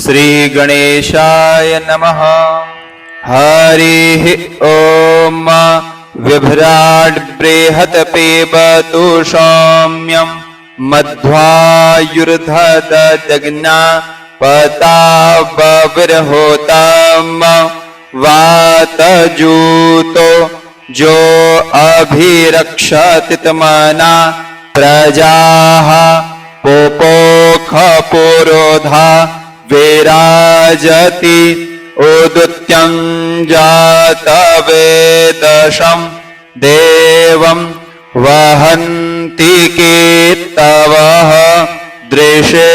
श्रीगणेशाय नमः। हरिः ॐ बिभ्राट् बृहत् पिबतु सौम्यं मध्वायुर्धदजज्ञा पतावविर्होतम् वातजूतो जो अभिरक्षतितमना प्रजाः पोपोख पुरोधा विराजति उदुत्यं जातवेदशं देवं वहन्ति केतवः दृशे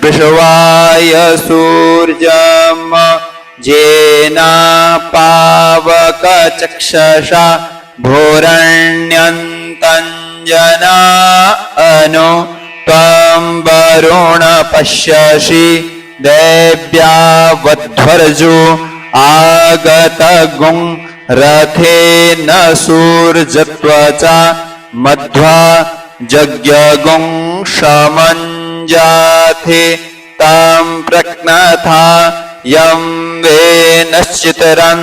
विश्वाय सूर्यम् जेना पावकचक्षसा भूरण्यन्तञ्जना अनु त्वं वरुण पश्यसि देव्या वध्वर्जो आगतगुं रथेन सूर्यत्वचा मध्वा जज्ञगुं शमञ्जाथे तां प्रक्नथा यं वेनश्चितरं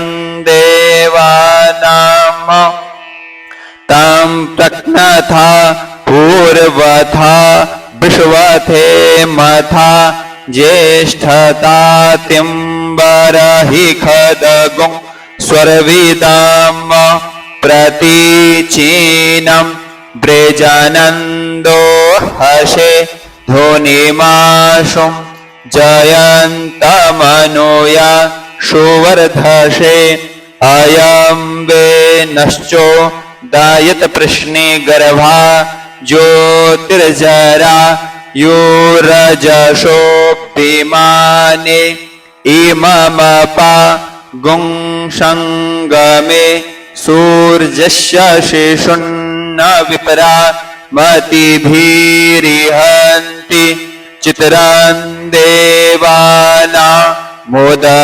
देवानां तां प्रक्नथा पूर्वथा विश्वथे मथा ज्येष्ठतातिम्बरहि खदगुं स्वर्विदां प्रतीचीनं ब्रजनन्दो हसे धोनिमाशुं जयन्तमनुया सुवर्धसे अयं वेनश्चो दायत प्रश्ने गर्भा ज्योतिर्जरा योरजशोऽभिमाने इममपा गुंसङ्गमे सूर्यस्य शिशुन्न विपरा मतिभिरिहन्ति चित्रान् देवाना मोदगादनीकम्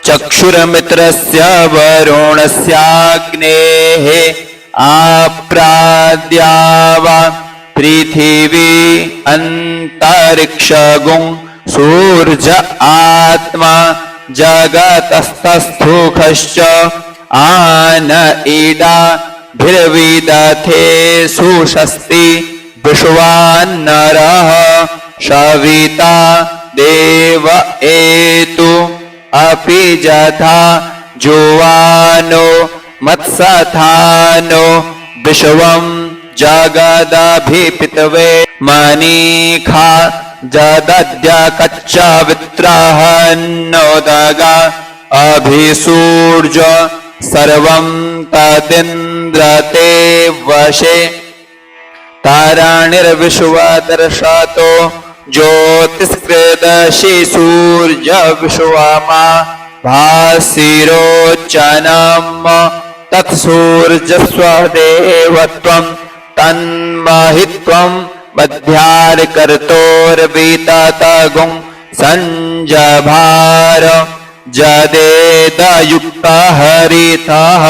चक्षुर्मित्रस्य वरुणस्याग्नेः आप्राद्यावा पृथिवी अंतरिक्षगुं सूर्य आत्मा जगतस्तस्थुखश्च आन ईडा भिर्विदथे सुषस्ति विश्वान्नरः सविता देव एतु अपि जथा जुवानो मत्सथानो विश्वं जगदभिपितवे मनीखा जदद्य कच्चवित्रहन्नोदगा अभिसूर्ज सर्वं तदिन्द्रते वशे ताराणिर्विश्वदर्शतो ज्योतिष्कृदशि सूर्य विश्वमा भासिरोचनम् तत्सूर्यस्वदेवत्वं तन्महित्वं मध्यार्कर्तोर्विततगुं संजभार जदेदयुक्तः हरितः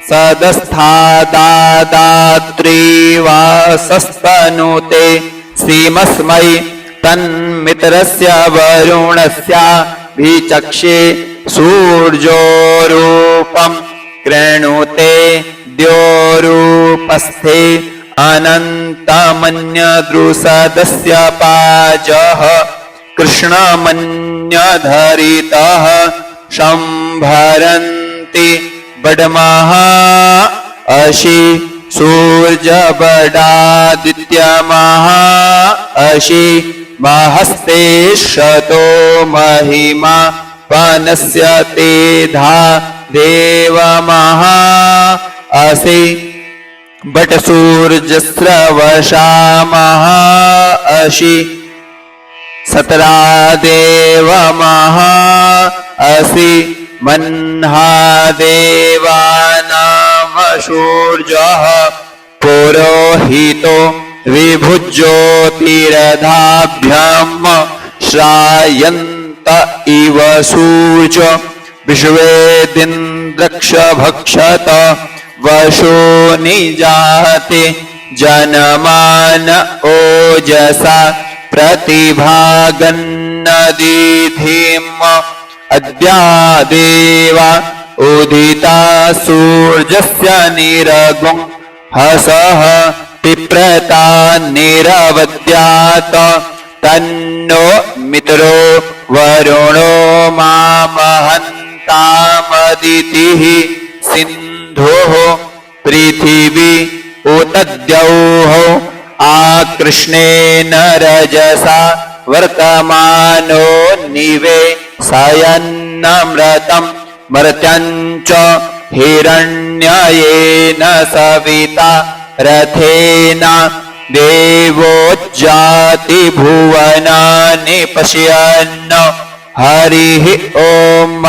सदस्थादादात्रीवासस्तनुते श्रीमस्मै तन्मित्रस्य वरुणस्य विचक्षे सूर्योरूपम् कृणुते द्योरूपस्थे अनन्तमन्यदृषदस्य पाजः कृष्णमन्यधरितः संभरन्ति बडमहा अशि सूर्यबडादित्यमहा अशि महस्ते शतो महिमा वनस्य तेधा देवमहा असि बटसूर्यस्रवशामहा अशि सतरा देवमहा असि मन्हा देवानामसूर्यः पुरोहितो विभुज्योतिरधाभ्याम् श्रायन्त इव सूर्य विश्वेदिन्द्रक्षभक्षत वशो निजाते जनमान ओजसा प्रतिभागन्नदीधिम् अद्यादेव उदिता सूर्यस्य निरगुं हसः पिप्रता निरवद्यात् तन्नो मित्रो वरुणो मामहन्तामदितिः सिन्धुः पृथिवी उतद्यौः आकृष्णेन रजसा वर्तमानो निवेशयन्नमृतं मर्त्यञ्च हिरण्ययेन सविता रथेन देवोज्जाति भुवनानि पश्यन् हरिः ॐ